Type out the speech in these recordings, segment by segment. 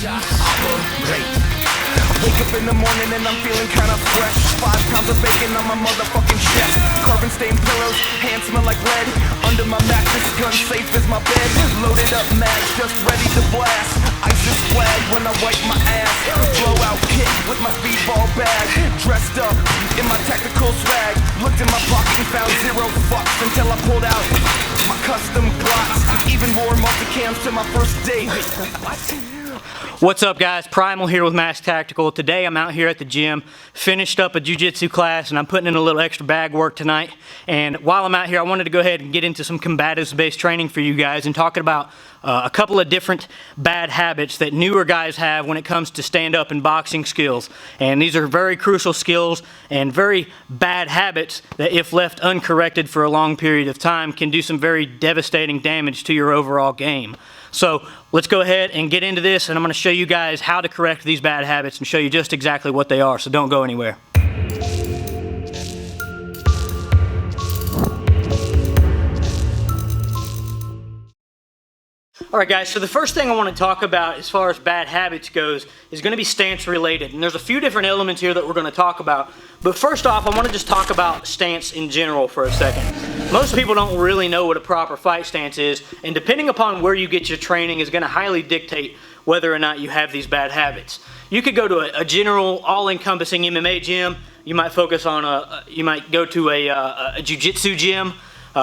operate. Wake up in the morning and I'm feeling kinda fresh. 5 pounds of bacon on my motherfucking chest. Carbon stained pillows, hands smell like lead. Under my mattress, gun safe as my bed. Loaded up mags, just ready to blast. ISIS flag when I wipe my ass. Blowout kick with my speedball bag. Dressed up in my tactical swag. Looked in my pocket and found 0 fucks until I pulled out my custom Glocks. Even wore multicams to my first date. What's up, guys? Primal here with M.A.S.K Tactical. Today I'm out here at the gym, finished up a jiu-jitsu class, and I'm putting in a little extra bag work tonight. And while I'm out here, I wanted to go ahead and get into some combatives-based training for you guys and talking about a couple of different bad habits that newer guys have when it comes to stand-up and boxing skills. And these are very crucial skills and very bad habits that, if left uncorrected for a long period of time, can do some very devastating damage to your overall game. So let's go ahead and get into this, and I'm going to show you guys how to correct these bad habits and show you just exactly what they are, so don't go anywhere. Alright guys, so the first thing I want to talk about as far as bad habits goes is going to be stance related, and there's a few different elements here that we're going to talk about. But first off, I want to just talk about stance in general for a second. Most people don't really know what a proper fight stance is, and depending upon where you get your training is going to highly dictate whether or not you have these bad habits. You could go to a general all-encompassing MMA gym. You might focus on you might go to a jiu-jitsu gym.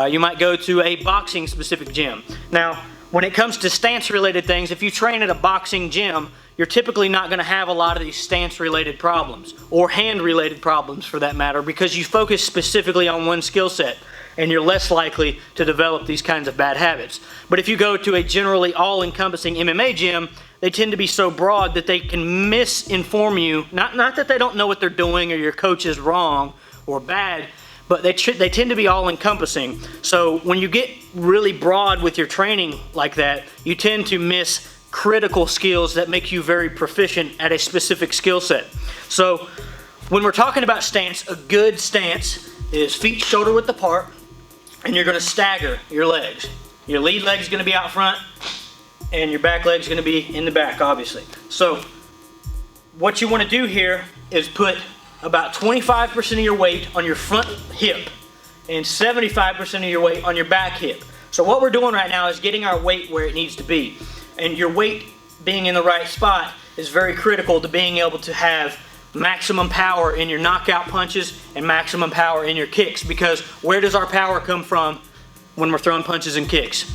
You might go to a boxing specific gym. Now, when it comes to stance related things, if you train at a boxing gym, you're typically not going to have a lot of these stance related problems, or hand related problems for that matter, because you focus specifically on one skill set and you're less likely to develop these kinds of bad habits. But if you go to a generally all-encompassing MMA gym, they tend to be so broad that they can misinform you. Not that they don't know what they're doing or your coach is wrong or bad, but they tend to be all-encompassing. So when you get really broad with your training like that, you tend to miss critical skills that make you very proficient at a specific skill set. So when we're talking about stance, a good stance is feet shoulder width apart, and you're going to stagger your legs. Your lead leg is going to be out front, and your back leg is going to be in the back, obviously. So what you want to do here is put about 25% of your weight on your front hip and 75% of your weight on your back hip. So what we're doing right now is getting our weight where it needs to be. And your weight being in the right spot is very critical to being able to have maximum power in your knockout punches and maximum power in your kicks, because where does our power come from when we're throwing punches and kicks?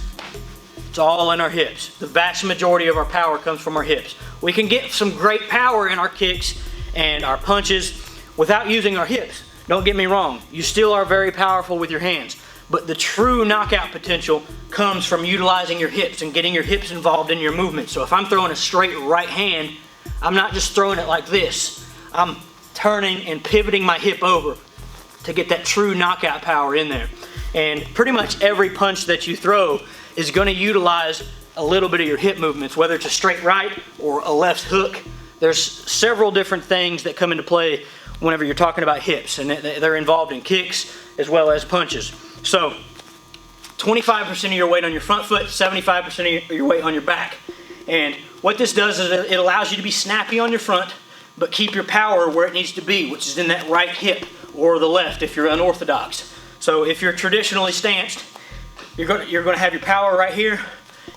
It's all in our hips. The vast majority of our power comes from our hips. We can get some great power in our kicks and our punches without using our hips. Don't get me wrong, you still are very powerful with your hands, but the true knockout potential comes from utilizing your hips and getting your hips involved in your movement. So if I'm throwing a straight right hand, I'm not just throwing it like this. I'm turning and pivoting my hip over to get that true knockout power in there. And pretty much every punch that you throw is going to utilize a little bit of your hip movements, whether it's a straight right or a left hook. There's several different things that come into play whenever you're talking about hips, and they're involved in kicks as well as punches. So 25% of your weight on your front foot, 75% of your weight on your back. And what this does is it allows you to be snappy on your front, but keep your power where it needs to be, which is in that right hip or the left if you're unorthodox. So if you're traditionally stanced, you're going to have your power right here,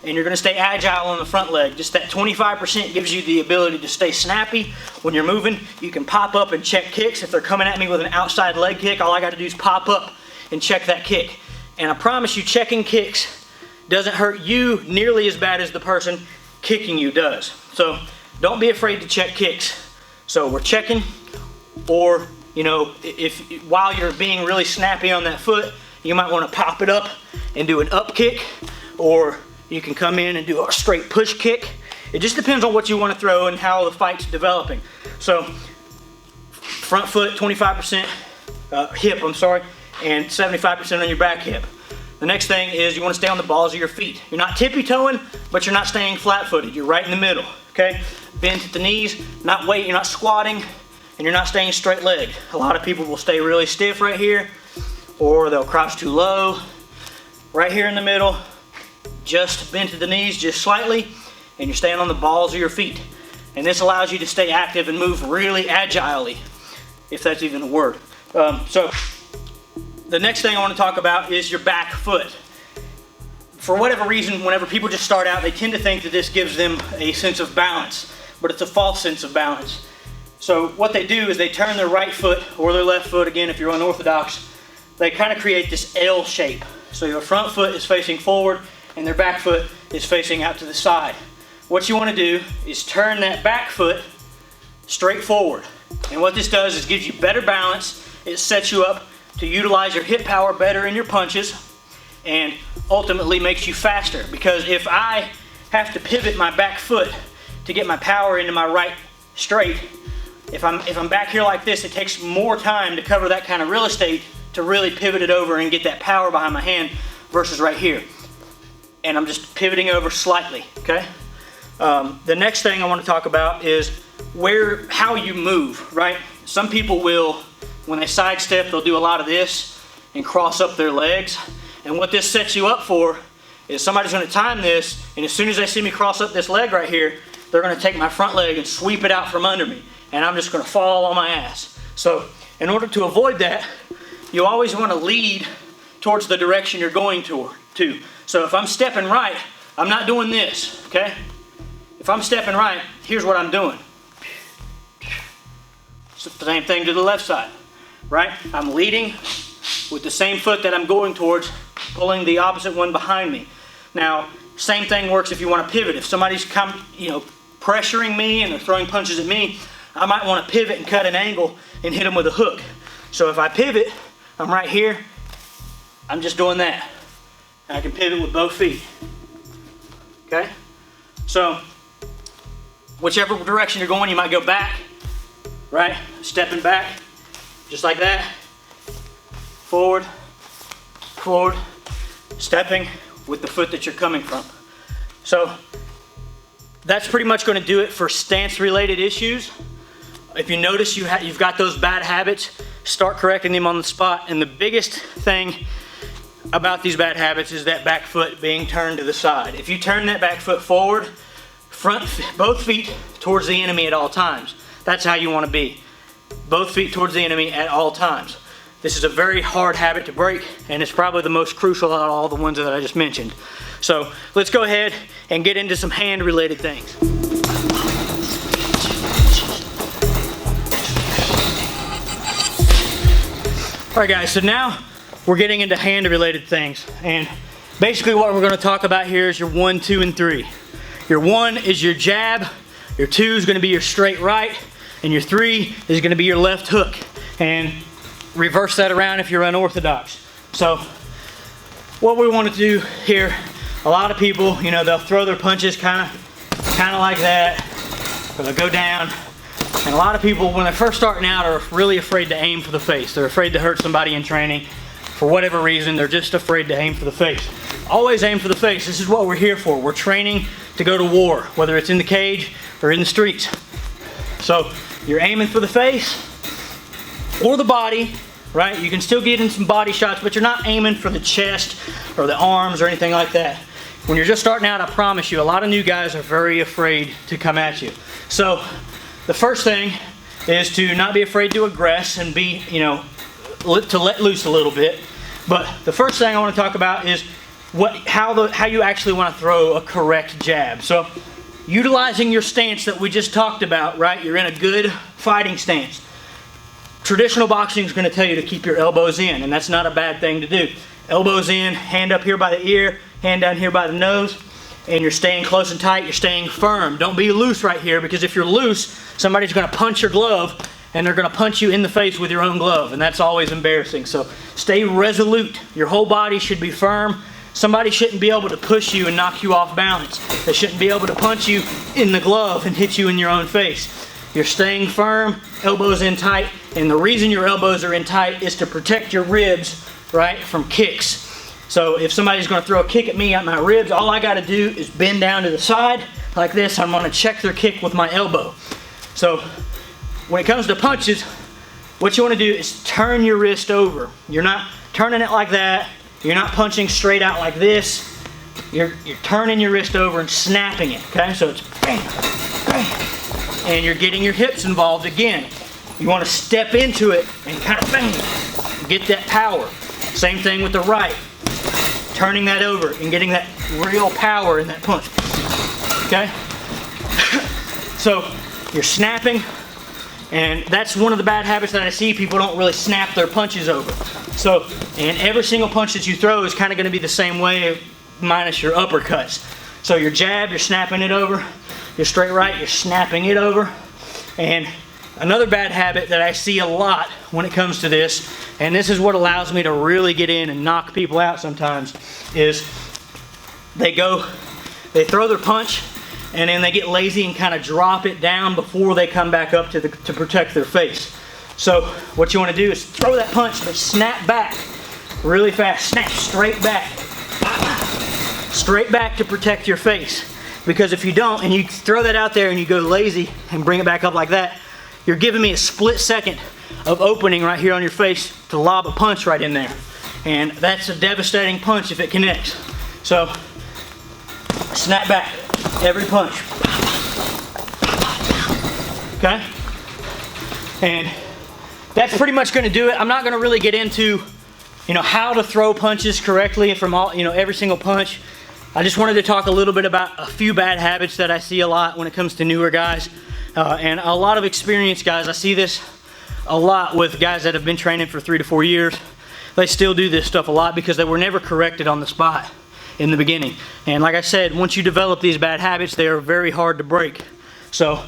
and you're going to stay agile on the front leg. Just that 25% gives you the ability to stay snappy when you're moving. You can pop up and check kicks. If they're coming at me with an outside leg kick, all I got to do is pop up and check that kick. And I promise you, checking kicks doesn't hurt you nearly as bad as the person kicking you does. So don't be afraid to check kicks. So we're checking, or if while you're being really snappy on that foot, you might want to pop it up and do an up kick, or you can come in and do a straight push kick. It just depends on what you want to throw and how the fight's developing. So front foot 25% hip, and 75% on your back hip. The next thing is you want to stay on the balls of your feet. You're not tippy-toeing, but you're not staying flat-footed. You're right in the middle, okay? Bent at the knees, you're not squatting, and you're not staying straight legged. A lot of people will stay really stiff right here, or they'll crouch too low. Right here in the middle, just bent at the knees just slightly, and you're staying on the balls of your feet. And this allows you to stay active and move really agilely, if that's even a word. So the next thing I want to talk about is your back foot. For whatever reason, whenever people just start out, they tend to think that this gives them a sense of balance, but it's a false sense of balance. So what they do is they turn their right foot or their left foot, again if you're unorthodox, they kind of create this L shape. So your front foot is facing forward and their back foot is facing out to the side. What you want to do is turn that back foot straight forward. And what this does is gives you better balance. It sets you up to utilize your hip power better in your punches, and ultimately makes you faster. Because if I have to pivot my back foot to get my power into my right straight, if I'm back here like this, it takes more time to cover that kind of real estate to really pivot it over and get that power behind my hand versus right here. And I'm just pivoting over slightly, okay? The next thing I want to talk about is how you move, right? Some people will, when they sidestep, they'll do a lot of this and cross up their legs. And what this sets you up for is somebody's going to time this, and as soon as they see me cross up this leg right here, they're going to take my front leg and sweep it out from under me, and I'm just going to fall on my ass. So in order to avoid that, you always want to lead towards the direction you're going to. So if I'm stepping right, I'm not doing this, okay? If I'm stepping right, here's what I'm doing. It's the same thing to the left side, right? I'm leading with the same foot that I'm going towards, pulling the opposite one behind me. Now, same thing works if you want to pivot. If somebody's pressuring me and they're throwing punches at me, I might want to pivot and cut an angle and hit them with a hook. So if I pivot, I'm right here, I'm just doing that. And I can pivot with both feet. Okay? So, whichever direction you're going, you might go back, right? Stepping back, just like that. Forward, forward, stepping with the foot that you're coming from. So that's pretty much going to do it for stance related issues. If you notice you've got those bad habits, start correcting them on the spot. And the biggest thing about these bad habits is that back foot being turned to the side. If you turn that back foot forward, both feet towards the enemy at all times. That's how you want to be. Both feet towards the enemy at all times. This is a very hard habit to break, and it's probably the most crucial out of all the ones that I just mentioned. So let's go ahead and get into some hand-related things. All right, guys, so now we're getting into hand-related things. And basically what we're going to talk about here is your 1, 2, and 3. Your 1 is your jab, your 2 is going to be your straight right, and your 3 is going to be your left hook. And reverse that around if you're unorthodox. So what we want to do here, a lot of people, they'll throw their punches kind of like that, or they'll go down. And a lot of people, when they're first starting out, are really afraid to aim for the face. They're afraid to hurt somebody in training. For whatever reason, they're just afraid to aim for the face. Always aim for the face. This is what we're here for. We're training to go to war, whether it's in the cage or in the streets. So you're aiming for the face or the body, right? You can still get in some body shots, but you're not aiming for the chest or the arms or anything like that. When you're just starting out, I promise you, a lot of new guys are very afraid to come at you. So the first thing is to not be afraid to aggress and be, to let loose a little bit. But the first thing I want to talk about is how you actually want to throw a correct jab. So utilizing your stance that we just talked about, right? You're in a good fighting stance. Traditional boxing is going to tell you to keep your elbows in, and that's not a bad thing to do. Elbows in, hand up here by the ear, hand down here by the nose, and you're staying close and tight, you're staying firm. Don't be loose right here, because if you're loose, somebody's going to punch your glove, and they're going to punch you in the face with your own glove, and that's always embarrassing. So stay resolute. Your whole body should be firm. Somebody shouldn't be able to push you and knock you off balance. They shouldn't be able to punch you in the glove and hit you in your own face. You're staying firm, elbows in tight, and the reason your elbows are in tight is to protect your ribs, right, from kicks. So if somebody's going to throw a kick at me at my ribs, all I got to do is bend down to the side like this. I'm going to check their kick with my elbow. So when it comes to punches, what you want to do is turn your wrist over. You're not turning it like that. You're not punching straight out like this. You're turning your wrist over and snapping it, okay? So it's bang, bang, and you're getting your hips involved again. You want to step into it and kind of bang, get that power. Same thing with the right. Turning that over and getting that real power in that punch. Okay? So you're snapping, and that's one of the bad habits that I see. People don't really snap their punches over. So, and every single punch that you throw is kind of going to be the same way, minus your uppercuts. So your jab, you're snapping it over. Your straight right, you're snapping it over. And another bad habit that I see a lot when it comes to this, and this is what allows me to really get in and knock people out sometimes, is they throw their punch, and then they get lazy and kind of drop it down before they come back up to protect their face. So what you want to do is throw that punch, but snap back really fast. Snap straight back. Straight back to protect your face. Because if you don't, and you throw that out there and you go lazy and bring it back up like that, you're giving me a split second of opening right here on your face to lob a punch right in there. And that's a devastating punch if it connects. So, snap back, every punch. Okay? And that's pretty much gonna do it. I'm not gonna really get into, how to throw punches correctly from all, every single punch. I just wanted to talk a little bit about a few bad habits that I see a lot when it comes to newer guys. And a lot of experienced guys. I see this a lot with guys that have been training for 3 to 4 years. They still do this stuff a lot because they were never corrected on the spot in the beginning. And like I said, once you develop these bad habits, they are very hard to break. So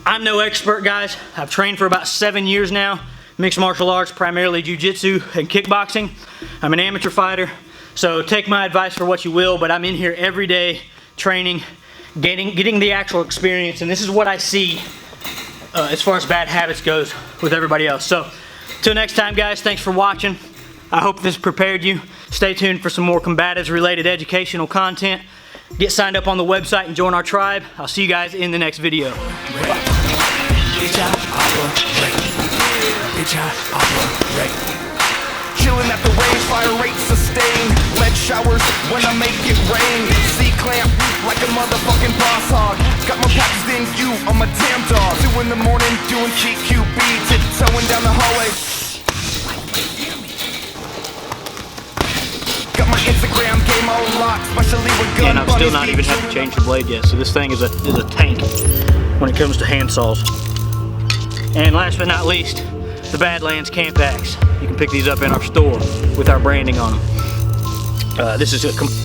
I'm no expert, guys. I've trained for about 7 years now. Mixed martial arts, primarily jiu-jitsu and kickboxing. I'm an amateur fighter. So take my advice for what you will, but I'm in here every day training, getting the actual experience, and this is what I see as far as bad habits goes with everybody else. So till next time, guys, thanks for watching. I hope this prepared you. Stay tuned for some more combatives related educational content. Get signed up on the website and join our tribe. I'll see you guys in the next video. Chilling at the range, fire rate sustained. Lead showers when I make it rain. C-clamp like a motherfucking boss hog. Got more practice than you on my damn dog. 2 in the morning doing CQB, tiptoeing down the hallway. Got my Instagram game on lock, especially with gun. And I've still not even had to change the blade yet, so this thing is a tank when it comes to hand saws. And last but not least, the Badlands Camp Axe. You can pick these up in our store with our branding on them. This is a